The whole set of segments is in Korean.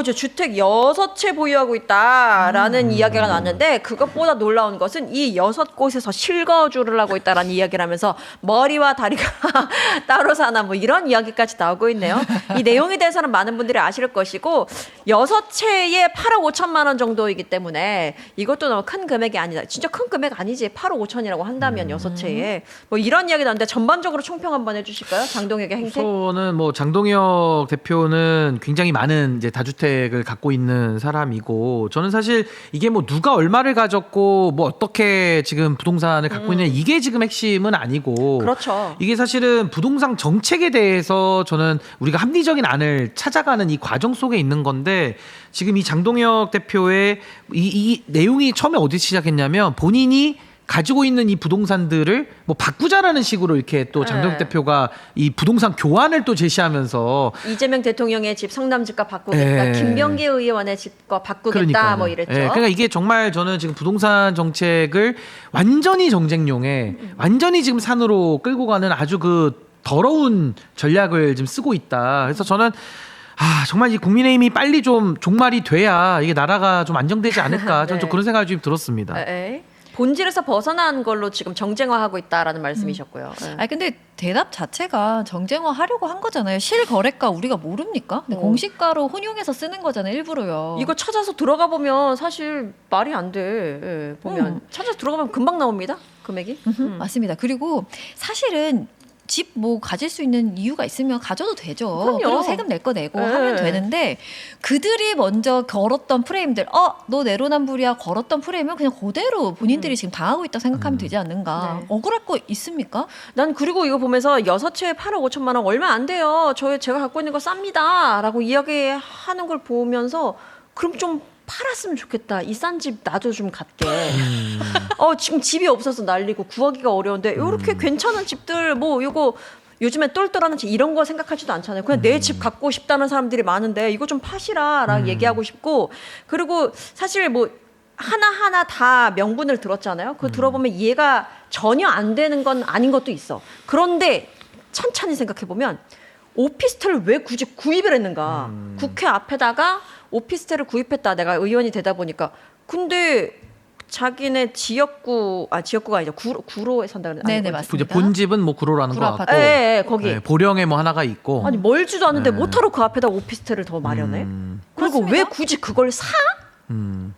저 주택 6채 보유하고 있다라는 이야기가 나왔는데 그것보다 놀라운 것은 이 6곳에서 실거주를 하고 있다라는 이야기를 하면서 머리와 다리가 따로 사나 뭐 이런 이야기까지 나오고 있네요. 이 내용에 대해서는 많은 분들이 아실 것이고 6채에 8억 5천만 원 정도이기 때문에 이것도 너무 큰 금액이 아니다. 진짜 큰 금액 아니지. 8억 5천이라고 한다면 6채에 뭐 이런 이야기 나오는데 전반적으로 총평 한번 해주실까요? 장동혁의 행태? 우선은 뭐 장동혁 대표는 굉장히 많은 이제 다주택을 갖고 있는 사람이고 저는 사실 이게 뭐 누가 얼마를 가졌고 뭐 어떻게 지금 부동산을 갖고 있냐 이게 지금 핵심은 아니고 그렇죠. 이게 사실은 부동산 정책에 대해서 저는 우리가 합리적인 안을 찾아가는 이 과정 속에 있는 건데 지금 이 장동혁 대표의 이 내용이 처음에 어디서 시작했냐면 본인이 가지고 있는 이 부동산들을 뭐 바꾸자라는 식으로 이렇게 또 장동혁 대표가 이 부동산 교환을 또 제시하면서 이재명 대통령의 집 성남집과 바꾸겠다. 김병기 의원의 집과 바꾸겠다. 그러니까요. 뭐 이랬죠. 그러니까 이게 정말 저는 지금 부동산 정책을 완전히 정쟁용에 완전히 지금 산으로 끌고 가는 아주 그 더러운 전략을 지금 쓰고 있다. 그래서 저는 정말 이 국민의힘이 빨리 좀 종말이 돼야 이게 나라가 좀 안정되지 않을까. 저는 좀 그런 생각이 좀 들었습니다. 본질에서 벗어난 걸로 지금 정쟁화하고 있다라는 말씀이셨고요. 근데 대답 자체가 정쟁화하려고 한 거잖아요. 실거래가 우리가 모릅니까? 근데 공시가로 혼용해서 쓰는 거잖아요. 일부러요. 이거 찾아서 들어가 보면 사실 말이 안 돼. 보면 찾아서 들어가면 금방 나옵니다. 금액이. 맞습니다. 그리고 사실은 집 뭐 가질 수 있는 이유가 있으면 가져도 되죠. 그럼요. 그리고 세금 낼 거 내고 하면 되는데 그들이 먼저 걸었던 프레임들 너 내로남불이야 걸었던 프레임은 그냥 그대로 본인들이 지금 당하고 있다고 생각하면 되지 않는가. 억울할 거 있습니까? 난 그리고 이거 보면서 6채에 8억 5천만 원 얼마 안 돼요. 제가 갖고 있는 거 쌉니다. 라고 이야기하는 걸 보면서 그럼 좀 팔았으면 좋겠다. 이 싼 집 나도 좀 갖게. 지금 집이 없어서 난리고 구하기가 어려운데 이렇게 괜찮은 집들 뭐 이거 요즘에 똘똘하는 집 이런 거 생각하지도 않잖아요. 그냥 내 집 갖고 싶다는 사람들이 많은데 이거 좀 파시라라고 얘기하고 싶고 그리고 사실 뭐 하나하나 다 명분을 들었잖아요. 그거 들어보면 이해가 전혀 안 되는 건 아닌 것도 있어. 그런데 찬찬히 생각해보면 오피스텔을 왜 굳이 구입을 했는가. 국회 앞에다가 오피스텔을 구입했다. 내가 의원이 되다 보니까. 근데 자기네 지역구가 아니죠. 구로에 산다 그랬나? 네네 맞습니다. 이제 본집은 뭐 구로라는 구로 거 같고, 아파트. 거기. 보령에 뭐 하나가 있고. 아니 멀지도 않은데 못하러 그 앞에다 오피스텔을 더 마련해? 그리고 맞습니다. 왜 굳이 그걸 사?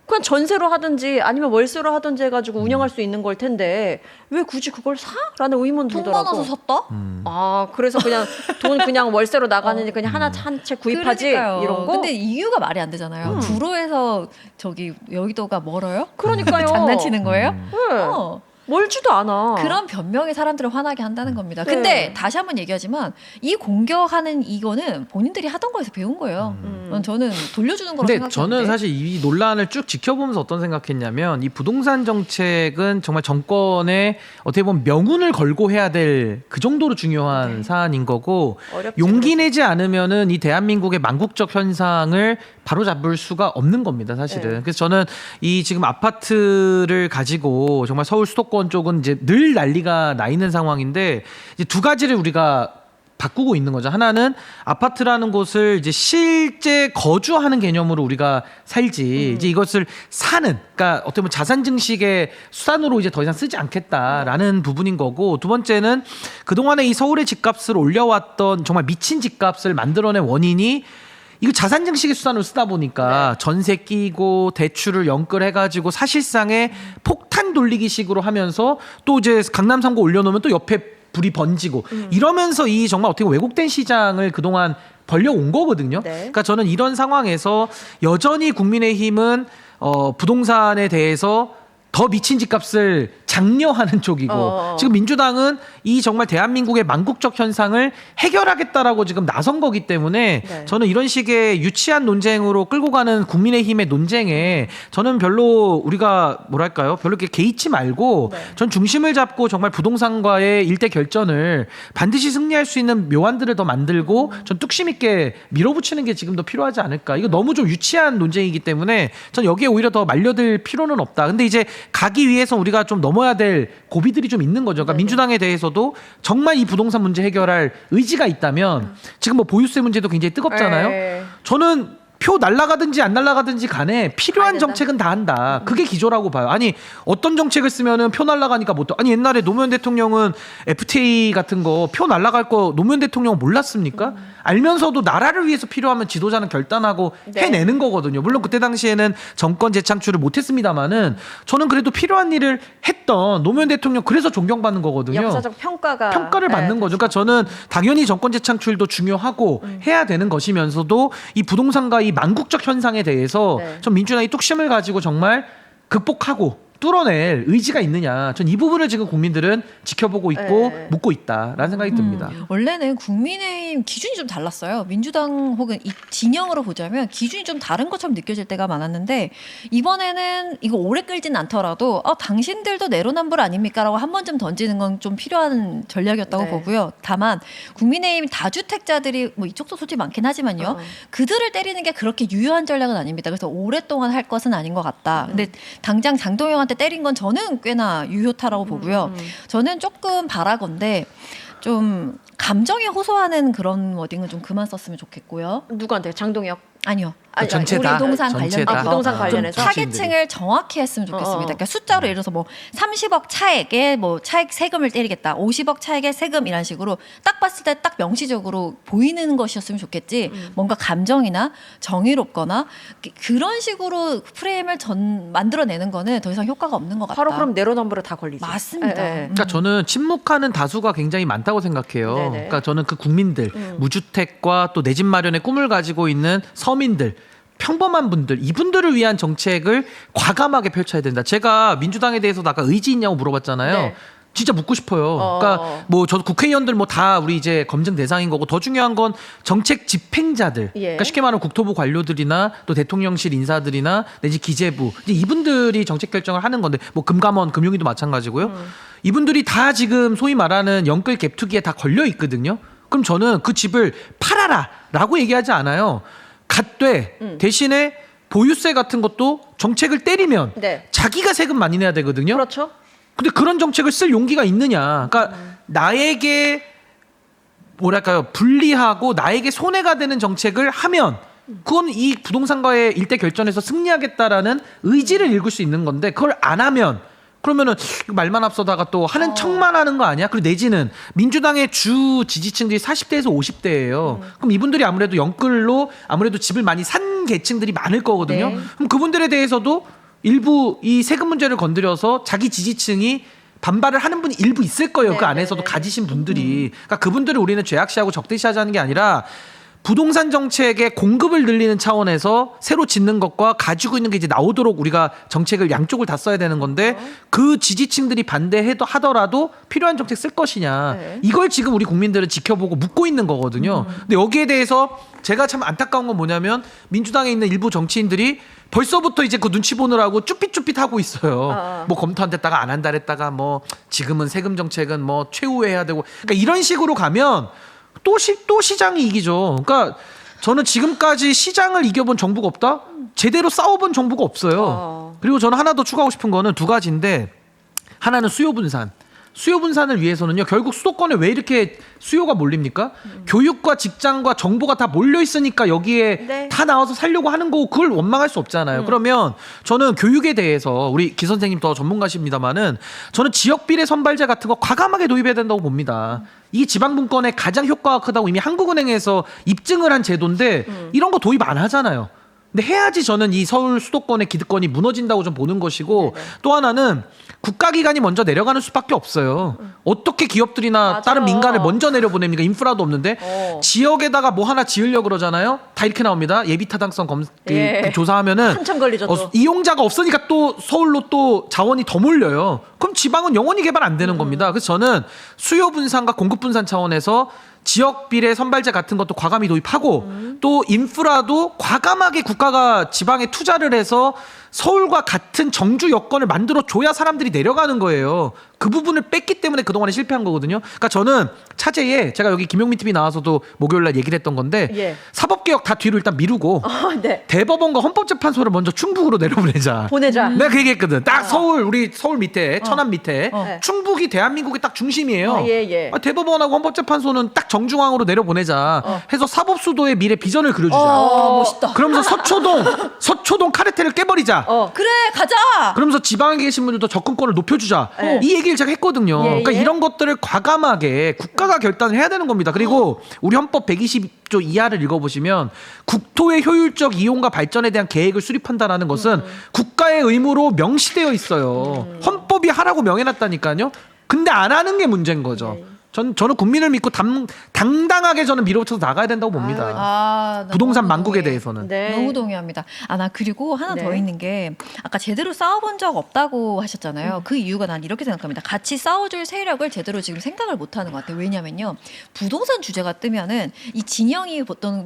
그냥 전세로 하든지 아니면 월세로 하든지 해가지고 운영할 수 있는 걸 텐데 왜 굳이 그걸 사? 라는 의문 돈 들더라고. 많아서 샀다? 그래서 그냥 돈 그냥 월세로 나가는데 그냥 한 채 구입하지 그러니까요. 이런 거? 근데 이유가 말이 안 되잖아요. 구로에서 저기 여의도가 멀어요? 그러니까요. 장난치는 거예요? 네. 어. 멀지도 않아. 그런 변명이 사람들을 화나게 한다는 겁니다. 근데 다시 한번 얘기하지만 이 공격하는 이거는 본인들이 하던 거에서 배운 거예요. 저는 돌려주는 거라고 근데 생각하는데. 저는 사실 이 논란을 쭉 지켜보면서 어떤 생각했냐면 이 부동산 정책은 정말 정권에 어떻게 보면 명운을 걸고 해야 될 그 정도로 중요한 사안인 거고 용기 내지 않으면은 이 대한민국의 망국적 현상을 바로잡을 수가 없는 겁니다, 사실은. 그래서 저는 이 지금 아파트를 가지고 정말 서울 수도권 쪽은 이제 늘 난리가 나 있는 상황인데 이제 두 가지를 우리가 바꾸고 있는 거죠. 하나는 아파트라는 곳을 이제 실제 거주하는 개념으로 우리가 살지 이제 이것을 사는, 그러니까 어떻게 보면 자산 증식의 수단으로 이제 더 이상 쓰지 않겠다라는 부분인 거고, 두 번째는 그동안에 이 서울의 집값을 올려왔던 정말 미친 집값을 만들어낸 원인이 이거 자산 증식의 수단으로 쓰다 보니까 전세 끼고 대출을 연끌해가지고 사실상의 폭탄 돌리기식으로 하면서 또 이제 강남 3구 올려놓으면 또 옆에 불이 번지고 이러면서 이 정말 어떻게 왜곡된 시장을 그동안 벌려온 거거든요. 그러니까 저는 이런 상황에서 여전히 국민의힘은 부동산에 대해서 더 미친 집값을 장려하는 쪽이고 지금 민주당은 이 정말 대한민국의 망국적 현상을 해결하겠다라고 지금 나선 거기 때문에 저는 이런 식의 유치한 논쟁으로 끌고 가는 국민의힘의 논쟁에 저는 별로 우리가 뭐랄까요? 별로 이렇게 개의치 말고 전 중심을 잡고 정말 부동산과의 일대 결전을 반드시 승리할 수 있는 묘안들을 더 만들고 전 뚝심 있게 밀어붙이는 게 지금 더 필요하지 않을까. 이거 너무 좀 유치한 논쟁이기 때문에 전 여기에 오히려 더 말려들 필요는 없다. 근데 이제 가기 위해서 우리가 좀 넘어야 될 고비들이 좀 있는 거죠. 그러니까 민주당에 대해서도 정말 이 부동산 문제 해결할 의지가 있다면 지금 뭐 보유세 문제도 굉장히 뜨겁잖아요. 저는 표 날라가든지 안 날라가든지 간에 필요한 가야 된다. 정책은 다 한다. 그게 기조라고 봐요. 아니 어떤 정책을 쓰면은 표 날라가니까 못. 아니 옛날에 노무현 대통령은 FTA 같은 거 표 날라갈 거 노무현 대통령 몰랐습니까? 알면서도 나라를 위해서 필요하면 지도자는 결단하고 네. 해내는 거거든요. 물론 그때 당시에는 정권 재창출을 못했습니다만은 저는 그래도 필요한 일을 했던 노무현 대통령 그래서 존경받는 거거든요. 역사적 평가를 받는 거죠. 그러니까 저는 당연히 정권 재창출도 중요하고 해야 되는 것이면서도 이 부동산과 이 만국적 현상에 대해서 네. 전 민주당이 뚝심을 가지고 정말 극복하고 뚫어낼 의지가 있느냐. 전 이 부분을 지금 국민들은 지켜보고 있고 네. 묻고 있다라는 생각이 듭니다. 원래는 국민의힘 기준이 좀 달랐어요. 민주당 혹은 이 진영으로 보자면 기준이 좀 다른 것처럼 느껴질 때가 많았는데 이번에는 이거 오래 끌진 않더라도 당신들도 내로남불 아닙니까라고 한 번쯤 던지는 건 좀 필요한 전략이었다고 네. 보고요. 다만 국민의힘 다주택자들이 뭐 이쪽도 솔직히 많긴 하지만요. 그들을 때리는 게 그렇게 유효한 전략은 아닙니다. 그래서 오랫동안 할 것은 아닌 것 같다. 근데 당장 장동영한테 때린 건 저는 꽤나 유효타라고 보고요. 저는 조금 바라건대 좀 감정에 호소하는 그런 워딩은 좀 그만 썼으면 좋겠고요. 누구한테? 장동혁. 아니요. 아니, 전체다. 부동산 전체다. 관련돼서 부동산 좀 관련해서? 타겟층을 정확히 했으면 좋겠습니다. 그러니까 숫자로 예를 들어서 뭐 30억 차액에 뭐 차액 세금을 때리겠다. 50억 차액의 세금 이런 식으로 딱 봤을 때 딱 명시적으로 보이는 것이었으면 좋겠지. 뭔가 감정이나 정의롭거나 그런 식으로 프레임을 만들어내는 거는 더 이상 효과가 없는 것 같다. 바로 그럼 내로남불에 다 걸리죠. 맞습니다. 그러니까 저는 침묵하는 다수가 굉장히 많다고 생각해요. 네네. 그러니까 저는 그 국민들, 무주택과 또 내 집 마련의 꿈을 가지고 있는 서민들, 평범한 분들, 이분들을 위한 정책을 과감하게 펼쳐야 된다. 제가 민주당에 대해서 아까 의지 있냐고 물어봤잖아요. 네. 진짜 묻고 싶어요. 그러니까 뭐 저도 국회의원들 뭐 다 우리 이제 검증 대상인 거고 더 중요한 건 정책 집행자들. 예. 그러니까 쉽게 말하면 국토부 관료들이나 또 대통령실 인사들이나 내지 기재부 이제 이분들이 정책 결정을 하는 건데 뭐 금감원 금융위도 마찬가지고요. 이분들이 다 지금 소위 말하는 영끌 갭투기에 다 걸려 있거든요. 그럼 저는 그 집을 팔아라라고 얘기하지 않아요. 갖되 대신에 보유세 같은 것도 정책을 때리면 네. 자기가 세금 많이 내야 되거든요. 그렇죠. 근데 그런 정책을 쓸 용기가 있느냐. 그러니까 나에게 뭐랄까요. 불리하고 나에게 손해가 되는 정책을 하면 그건 이 부동산과의 일대 결전에서 승리하겠다라는 의지를 읽을 수 있는 건데 그걸 안 하면 그러면은 말만 앞서다가 또 하는 척만 하는 거 아니야? 그리고 내지는 민주당의 주 지지층들이 40대에서 50대예요. 그럼 이분들이 아무래도 영끌로 아무래도 집을 많이 산 계층들이 많을 거거든요. 네. 그럼 그분들에 대해서도 일부 이 세금 문제를 건드려서 자기 지지층이 반발을 하는 분이 일부 있을 거예요. 그 안에서도 가지신 분들이. 그러니까 그분들을 우리는 죄악시하고 적대시하자는 게 아니라 부동산 정책의 공급을 늘리는 차원에서 새로 짓는 것과 가지고 있는 게 이제 나오도록 우리가 정책을 양쪽을 다 써야 되는 건데 그 지지층들이 반대하더라도 필요한 정책 쓸 것이냐. 네. 이걸 지금 우리 국민들은 지켜보고 묻고 있는 거거든요. 근데 여기에 대해서 제가 참 안타까운 건 뭐냐면 민주당에 있는 일부 정치인들이 벌써부터 이제 그 눈치 보느라고 쭈삣쭈삣 하고 있어요. 뭐 검토 안 됐다가 안 한다 했다가 뭐 지금은 세금 정책은 뭐 최후에 해야 되고 그러니까 이런 식으로 가면 또 시장이 이기죠. 그러니까 저는 지금까지 시장을 이겨본 정부가 없다? 제대로 싸워본 정부가 없어요. 그리고 저는 하나 더 추가하고 싶은 거는 두 가지인데 하나는 수요 분산. 수요 분산을 위해서는요. 결국 수도권에 왜 이렇게 수요가 몰립니까? 교육과 직장과 정보가 다 몰려 있으니까 여기에 네. 다 나와서 살려고 하는 거고 그걸 원망할 수 없잖아요. 그러면 저는 교육에 대해서 우리 기 선생님 더 전문가십니다만은 저는 지역 비례 선발제 같은 거 과감하게 도입해야 된다고 봅니다. 이게 지방분권에 가장 효과가 크다고 이미 한국은행에서 입증을 한 제도인데 이런 거 도입 안 하잖아요. 근데 해야지 저는 이 서울 수도권의 기득권이 무너진다고 좀 보는 것이고 또 하나는 국가기관이 먼저 내려가는 수밖에 없어요. 어떻게 기업들이나 맞아요. 다른 민간을 먼저 내려보냅니까? 인프라도 없는데 지역에다가 뭐 하나 지으려고 그러잖아요. 다 이렇게 나옵니다. 예비타당성 예. 그 조사하면은 한참 걸리죠. 또. 이용자가 없으니까 또 서울로 또 자원이 더 몰려요. 그럼 지방은 영원히 개발 안 되는 겁니다. 그래서 저는 수요 분산과 공급 분산 차원에서 지역 비례 선발제 같은 것도 과감히 도입하고 또 인프라도 과감하게 국가가 지방에 투자를 해서 서울과 같은 정주 여건을 만들어 줘야 사람들이 내려가는 거예요. 그 부분을 뺐기 때문에 그동안에 실패한 거거든요. 그러니까 저는 차제에 제가 여기 김용민 TV 나와서도 목요일날 얘기를 했던 건데 예. 사법개혁 다 뒤로 일단 미루고 네. 대법원과 헌법재판소를 먼저 충북으로 내려보내자. 보내자. 내가 그 얘기했거든. 딱 서울 우리 서울 밑에 천안 밑에 충북이 대한민국의 딱 중심이에요. 예. 대법원하고 헌법재판소는 딱 정중앙으로 내려보내자. 해서 사법수도의 미래 비전을 그려주자. 멋있다. 그러면서 서초동 카르텔을 깨버리자. 그래, 가자. 그러면서 지방에 계신 분들도 접근권을 높여주자. 이 얘기를 제가 했거든요. 예, 그러니까 예. 이런 것들을 과감하게 국가가 결단을 해야 되는 겁니다. 그리고 우리 헌법 120조 이하를 읽어보시면 국토의 효율적 이용과 발전에 대한 계획을 수립한다라는 것은 국가의 의무로 명시되어 있어요. 헌법이 하라고 명해놨다니까요. 근데 안 하는 게 문제인 거죠. 예. 저는 국민을 믿고 당당하게 저는 밀어붙여서 나가야 된다고 봅니다. 나 부동산 너무 만국에 동의해. 대해서는. 네. 너무 동의합니다. 나 그리고 하나 네. 더 있는 게 아까 제대로 싸워본 적 없다고 하셨잖아요. 그 이유가 난 이렇게 생각합니다. 같이 싸워줄 세력을 제대로 지금 생각을 못하는 것 같아요. 왜냐면요, 부동산 주제가 뜨면은 이 진영이 어떤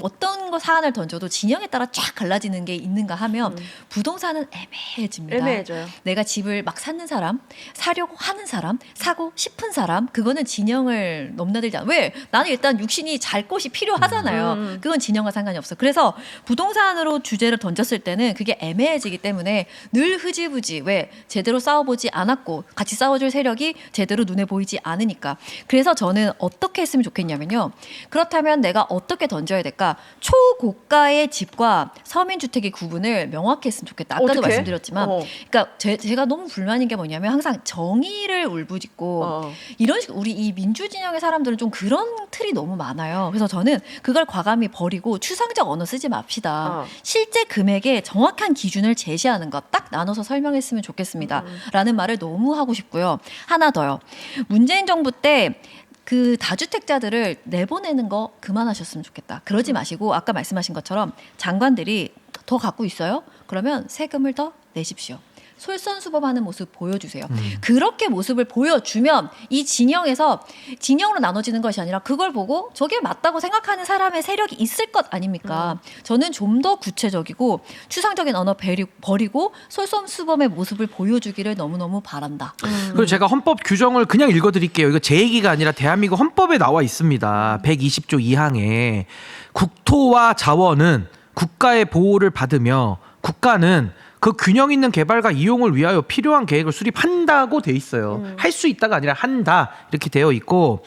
거 사안을 던져도 진영에 따라 쫙 갈라지는 게 있는가 하면 부동산은 애매해집니다. 애매해져요. 내가 집을 막 사는 사람, 사려고 하는 사람, 사고 싶은 사람, 그거는 진영을 넘나들지 않아. 왜? 나는 일단 육신이 잘 곳이 필요하잖아요. 그건 진영과 상관이 없어. 그래서 부동산으로 주제를 던졌을 때는 그게 애매해지기 때문에 늘 흐지부지, 왜? 제대로 싸워보지 않았고 같이 싸워줄 세력이 제대로 눈에 보이지 않으니까. 그래서 저는 어떻게 했으면 좋겠냐면요. 그렇다면 내가 어떻게 던져야 될까? 초고가의 집과 서민주택의 구분을 명확히 했으면 좋겠다. 아까도 어떻게? 말씀드렸지만 그러니까 제가 너무 불만인 게 뭐냐면 항상 정의를 울부짖고 이런 식으로 우리 이 민주진영의 사람들은 좀 그런 틀이 너무 많아요. 그래서 저는 그걸 과감히 버리고 추상적 언어 쓰지 맙시다. 실제 금액에 정확한 기준을 제시하는 것 딱 나눠서 설명했으면 좋겠습니다. 라는 말을 너무 하고 싶고요. 하나 더요. 문재인 정부 때 그 다주택자들을 내보내는 거 그만하셨으면 좋겠다. 그러지 마시고 아까 말씀하신 것처럼 장관들이 더 갖고 있어요? 그러면 세금을 더 내십시오. 솔선수범하는 모습 보여주세요. 그렇게 모습을 보여주면 이 진영에서 진영으로 나눠지는 것이 아니라 그걸 보고 저게 맞다고 생각하는 사람의 세력이 있을 것 아닙니까? 저는 좀 더 구체적이고 추상적인 언어 버리고 솔선수범의 모습을 보여주기를 너무너무 바란다. 그리고 제가 헌법 규정을 그냥 읽어드릴게요. 이거 제 얘기가 아니라 대한민국 헌법에 나와 있습니다. 120조 2항에 국토와 자원은 국가의 보호를 받으며 국가는 그 균형 있는 개발과 이용을 위하여 필요한 계획을 수립한다고 돼 있어요. 할 수 있다가 아니라 한다 이렇게 되어 있고,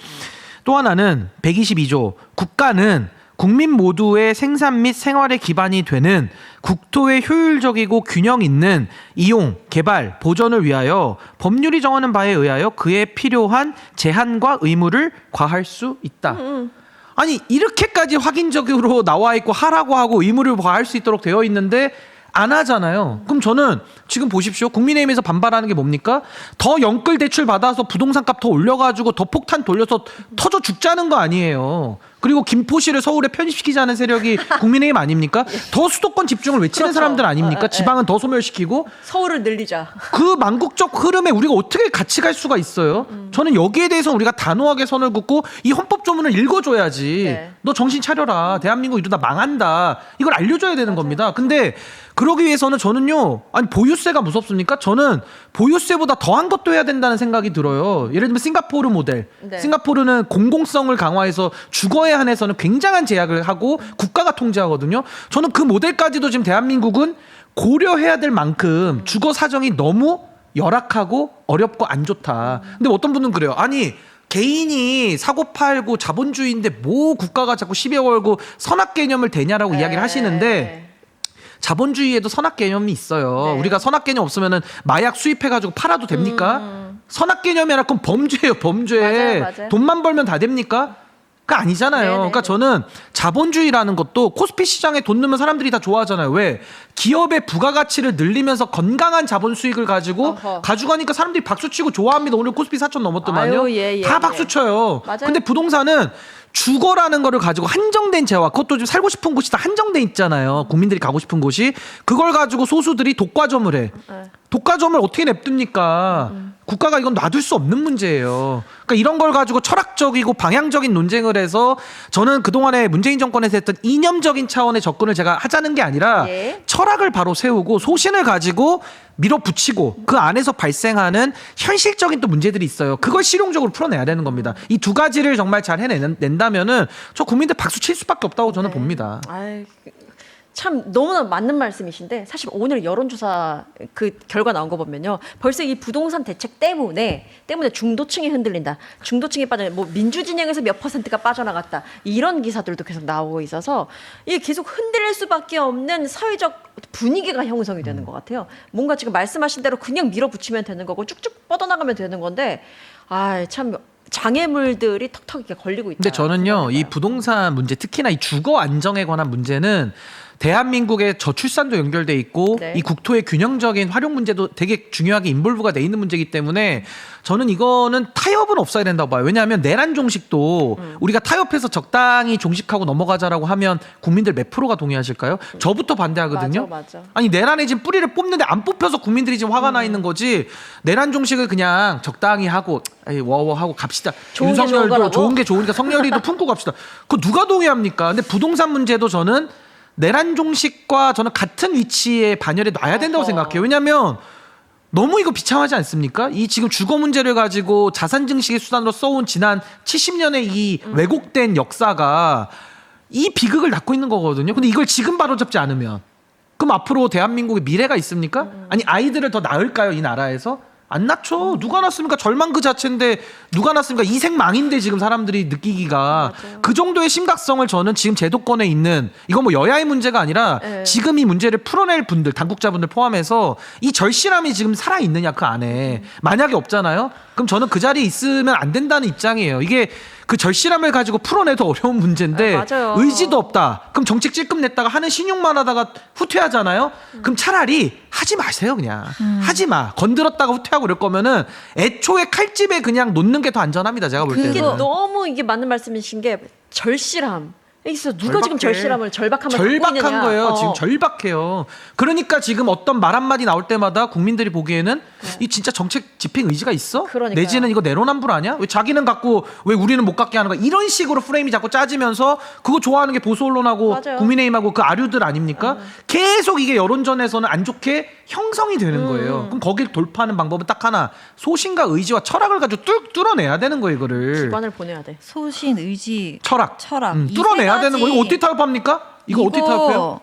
또 하나는 122조 국가는 국민 모두의 생산 및 생활의 기반이 되는 국토의 효율적이고 균형 있는 이용, 개발, 보전을 위하여 법률이 정하는 바에 의하여 그에 필요한 제한과 의무를 과할 수 있다. 아니 이렇게까지 확인적으로 나와 있고 하라고 하고 의무를 과할 수 있도록 되어 있는데 안 하잖아요. 그럼 저는 지금 보십시오. 국민의힘에서 반발하는 게 뭡니까? 더 영끌 대출 받아서 부동산 값 더 올려가지고 더 폭탄 돌려서 터져 죽자는 거 아니에요. 그리고 김포시를 서울에 편입시키자는 세력이 국민의힘 아닙니까? 더 수도권 집중을 외치는 그렇죠. 사람들 아닙니까? 지방은 더 소멸시키고 서울을 늘리자. 그 망국적 흐름에 우리가 어떻게 같이 갈 수가 있어요? 저는 여기에 대해서 우리가 단호하게 선을 긋고 이 헌법 조문을 읽어줘야지. 네. 너 정신 차려라. 대한민국 이러다 망한다. 이걸 알려줘야 되는 겁니다. 근데 그러기 위해서는 저는요. 아니 보유세가 무섭습니까? 저는 보유세보다 더한 것도 해야 된다는 생각이 들어요. 예를 들면 싱가포르 모델. 네. 싱가포르는 공공성을 강화해서 주거에 한해서는 굉장한 제약을 하고 국가가 통제하거든요. 저는 그 모델까지도 지금 대한민국은 고려해야 될 만큼 주거 사정이 너무 열악하고 어렵고 안 좋다. 근데 어떤 분은 그래요. 아니 개인이 사고 팔고 자본주의인데 뭐 국가가 자꾸 시비 걸고 선악 개념을 대냐라고 이야기를 하시는데, 자본주의에도 선악 개념이 있어요. 네. 우리가 선악 개념 없으면은 마약 수입해가지고 팔아도 됩니까? 선악 개념이 아니라 그건 범죄예요, 범죄. 맞아요. 돈만 벌면 다 됩니까? 그거 아니잖아요. 네네네. 그러니까 저는 자본주의라는 것도 코스피 시장에 돈 넣으면 사람들이 다 좋아하잖아요. 왜? 기업의 부가가치를 늘리면서 건강한 자본 수익을 가지고 어허. 가져가니까 사람들이 박수치고 좋아합니다. 오늘 코스피 4천 넘었더만요. 아유, 예, 다 예. 박수쳐요. 맞아요. 근데 부동산은 주거라는 거를 가지고 한정된 재화, 그것도 좀 살고 싶은 곳이 다 한정돼 있잖아요. 국민들이 가고 싶은 곳이. 그걸 가지고 소수들이 독과점을 해. 독과점을 어떻게 냅둡니까? 국가가 이건 놔둘 수 없는 문제예요. 그러니까 이런 걸 가지고 철학적이고 방향적인 논쟁을 해서 저는 그동안에 문재인 정권에서 했던 이념적인 차원의 접근을 제가 하자는 게 아니라 예. 철학을 바로 세우고 소신을 가지고 밀어붙이고 그 안에서 발생하는 현실적인 또 문제들이 있어요. 그걸 실용적으로 풀어내야 되는 겁니다. 이 두 가지를 정말 잘 해낸다면은 저 국민들 박수 칠 수밖에 없다고 저는 봅니다. 아이, 참 너무나 맞는 말씀이신데 사실 오늘 여론조사 그 결과 나온 거 보면요. 벌써 이 부동산 대책 때문에 중도층이 흔들린다. 중도층이 빠져 뭐 민주진영에서 몇 퍼센트가 빠져나갔다. 이런 기사들도 계속 나오고 있어서 이게 계속 흔들릴 수밖에 없는 사회적 분위기가 형성이 되는 것 같아요. 뭔가 지금 말씀하신 대로 그냥 밀어붙이면 되는 거고 쭉쭉 뻗어나가면 되는 건데 참 장애물들이 턱턱 이렇게 걸리고 있다. 근데 저는요, 이 생각해봐요. 부동산 문제, 특히나 이 주거 안정에 관한 문제는 대한민국의 저출산도 연결돼 있고 네. 이 국토의 균형적인 활용 문제도 되게 중요하게 인볼브가 돼 있는 문제이기 때문에 저는 이거는 타협은 없어야 된다고 봐요. 왜냐하면 내란 종식도 우리가 타협해서 적당히 종식하고 넘어가자라고 하면 국민들 몇 프로가 동의하실까요? 저부터 반대하거든요. 맞아. 아니 내란에 지금 뿌리를 뽑는데 안 뽑혀서 국민들이 지금 화가 나 있는 거지. 내란 종식을 그냥 적당히 하고 워워 하고 갑시다. 좋은 게 좋은 윤석열도 거라고? 좋은 게 좋으니까 성렬이도 품고 갑시다. 그거 누가 동의합니까? 근데 부동산 문제도 저는 내란 종식과 저는 같은 위치에 반열에 놔야 된다고 생각해요. 왜냐하면 너무 이거 비참하지 않습니까? 이 지금 주거 문제를 가지고 자산 증식의 수단으로 써온 지난 70년의 이 왜곡된 역사가 이 비극을 낳고 있는 거거든요. 근데 이걸 지금 바로잡지 않으면 그럼 앞으로 대한민국의 미래가 있습니까? 아니 아이들을 더 낳을까요? 이 나라에서? 안 낳죠. 누가 낳습니까? 절망 그 자체인데 누가 낳습니까? 이생망인데 지금 사람들이 느끼기가 그 정도의 심각성을 저는 지금 제도권에 있는 이건 뭐 여야의 문제가 아니라 네. 지금 이 문제를 풀어낼 분들 당국자분들 포함해서 이 절실함이 지금 살아있느냐 그 안에 만약에 없잖아요. 그럼 저는 그 자리에 있으면 안 된다는 입장이에요. 이게 그 절실함을 가지고 풀어내도 어려운 문제인데 맞아요. 의지도 없다. 그럼 정책 찔끔 냈다가 하는 신용만 하다가 후퇴하잖아요. 그럼 차라리 하지 마세요 그냥. 하지 마. 건드렸다가 후퇴하고 그럴 거면은 애초에 칼집에 그냥 놓는 게 더 안전합니다. 제가 볼 때는. 이게 너무 이게 맞는 말씀이신 게 절실함. 여기서 누가 지금 절박해. 절실함을 절박함을 갖고 있느냐. 절박한 거예요. 지금 절박해요. 그러니까 지금 어떤 말 한마디 나올 때마다 국민들이 보기에는 이 진짜 정책 집행 의지가 있어? 그러니까요. 내지는 이거 내로남불 아니야? 왜 자기는 갖고 왜 우리는 못 갖게 하는 거야? 이런 식으로 프레임이 자꾸 짜지면서 그거 좋아하는 게 보수 언론하고 맞아요. 국민의힘하고 그 아류들 아닙니까? 계속 이게 여론전에서는 안 좋게 형성이 되는 거예요. 그럼 거길 돌파하는 방법은 딱 하나. 소신과 의지와 철학을 가지고 뚫어내야 되는 거예요, 이거를. 기관을 보내야 돼. 소신, 의지, 철학. 이 뚫어내야 세 되는 거. 이거 가지 어떻게 타협합니까? 이거 어떻게 타협해요?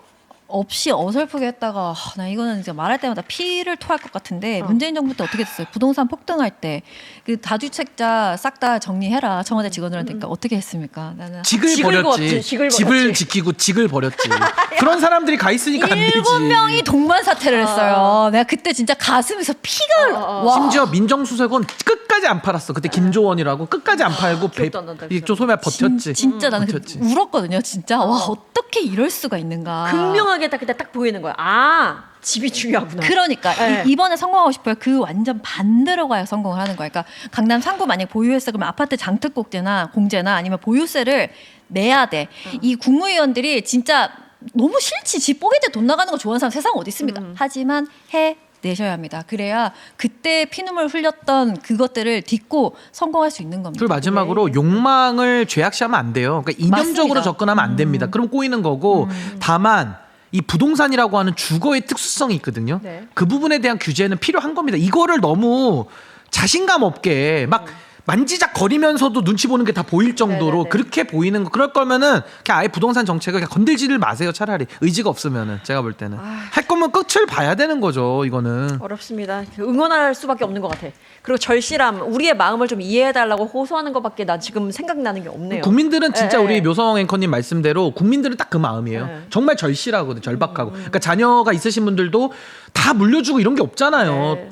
없이 어설프게 했다가 나 이거는 이제 말할 때마다 피를 토할 것 같은데 문재인 정부 때 어떻게 됐어요? 부동산 폭등할 때 그 다주택자 싹 다 정리해라 청와대 직원들한테 그러니까 어떻게 했습니까? 나는 직을 직을 버렸지. 버렸지, 직을 집을 버렸지. 지키고 직을 버렸지. 그런 사람들이 가 있으니까 안 되지. 7명이 동반 사퇴를 했어요. 내가 그때 진짜 가슴에서 피가 와. 심지어 민정수석은 끝까지 안 팔았어. 그때 김조원이라고 끝까지 안 팔고 기억도 안 난다, 좀 소매 버텼지. 진짜 나는 버텼지. 울었거든요. 진짜 와 어떻게 이럴 수가 있는가. 극명하게 딱 그때 딱 보이는 거야. 아, 집이 중요하구나. 그러니까 네. 이번에 성공하고 싶어요. 그 완전 반대로 가야 성공을 하는 거야. 그러니까 강남 3구 만약 보유했어 그러면 아파트 장특공제나 공제나 아니면 보유세를 내야 돼. 이 국무위원들이 진짜 너무 싫지. 집 뽀개 때 돈 나가는 거 좋아하는 사람 세상 어디 있습니까? 하지만 해 내셔야 합니다. 그래야 그때 피눈물 흘렸던 그것들을 딛고 성공할 수 있는 겁니다. 그리고 마지막으로 욕망을 죄악시하면 안 돼요. 그러니까 이념적으로 맞습니다. 접근하면 안 됩니다. 그럼 꼬이는 거고 다만 이 부동산이라고 하는 주거의 특수성이 있거든요. 네. 그 부분에 대한 규제는 필요한 겁니다. 이거를 너무 자신감 없게 막 만지작거리면서도 눈치 보는 게 다 보일 정도로 네네네. 그렇게 보이는 거 그럴 거면은 그냥 아예 부동산 정책을 그냥 건들지를 마세요. 차라리 의지가 없으면은 제가 볼 때는 할 거면 끝을 봐야 되는 거죠. 이거는. 어렵습니다. 응원할 수밖에 없는 것 같아. 그리고 절실함, 우리의 마음을 좀 이해해달라고 호소하는 것밖에 나 지금 생각나는 게 없네요. 국민들은 진짜 예, 우리 예. 묘성 앵커님 말씀대로 국민들은 딱 그 마음이에요. 네. 정말 절실하거든, 절박하고. 그러니까 자녀가 있으신 분들도 다 물려주고 이런 게 없잖아요. 네.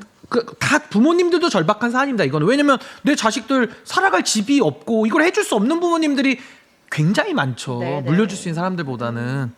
다 부모님들도 절박한 사안입니다. 이거는 왜냐면 내 자식들 살아갈 집이 없고 이걸 해줄 수 없는 부모님들이 굉장히 많죠. 네, 네. 물려줄 수 있는 사람들보다는.